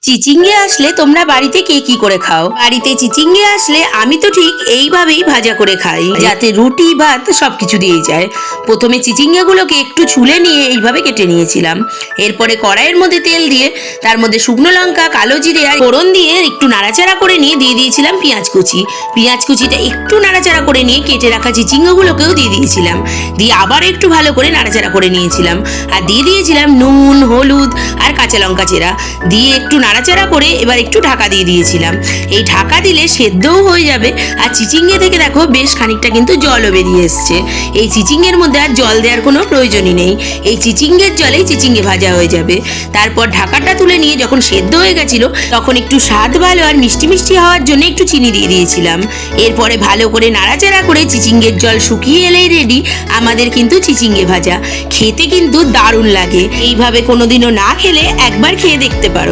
চিচিঙ্গে আসলে তোমরা বাড়িতে কে কি করে খাও? বাড়িতে চিচিঙ্গে আসলে আমি তো ঠিক এইভাবেই ভাজা করে খাই, যাতে রুটি ভাত সবকিছু দিয়ে যায়। প্রথমে চিচিঙ্গে গুলোকে একটু ছুলে নিয়ে এইভাবে কেটে নিয়েছিলাম। এরপরে কড়াইয়ের মধ্যে তেল দিয়ে তার মধ্যে শুকনো লঙ্কা, কালো জিরে আর ফোড়ন দিয়ে একটু নাড়াচাড়া করে নিয়ে দিয়ে দিয়েছিলাম পেঁয়াজ কুচি। পেঁয়াজ কুচিটা একটু নাড়াচাড়া করে নিয়ে কেটে রাখা চিচিঙ্গে গুলোকেও দিয়ে দিয়েছিলাম, দিয়ে আবার একটু ভালো করে নাড়াচাড়া করে নিয়েছিলাম। আর দিয়ে দিয়েছিলাম নুন, হলুদ আর কাঁচা লঙ্কা চেরা, দিয়ে একটু নাড়াচাড়া করে এবার একটু ঢাকা দিয়ে দিয়েছিলাম। এই ঢাকা দিলে সেদ্ধও হয়ে যাবে, আর চিচিঙ্গে থেকে দেখো বেশ খানিকটা কিন্তু জলও বেরিয়ে এসছে। এই চিচিঙ্গের মধ্যে আর জল দেওয়ার কোনো প্রয়োজনই নেই, এই চিচিঙ্গের জলেই চিচিঙ্গে ভাজা হয়ে যাবে। তারপর ঢাকাটা তুলে নিয়ে যখন সেদ্ধ হয়ে গেছিল তখন একটু স্বাদ ভালো আর মিষ্টি মিষ্টি হওয়ার জন্য একটু চিনি দিয়ে দিয়েছিলাম। এরপরে ভালো করে নাড়াচাড়া করে চিচিঙ্গের জল শুকিয়ে এলেই রেডি আমাদের কিন্তু চিচিঙ্গে ভাজা। খেতে কিন্তু দারুণ লাগে, এইভাবে কোনোদিনও না খেলে একবার খেয়ে দেখতে পারো।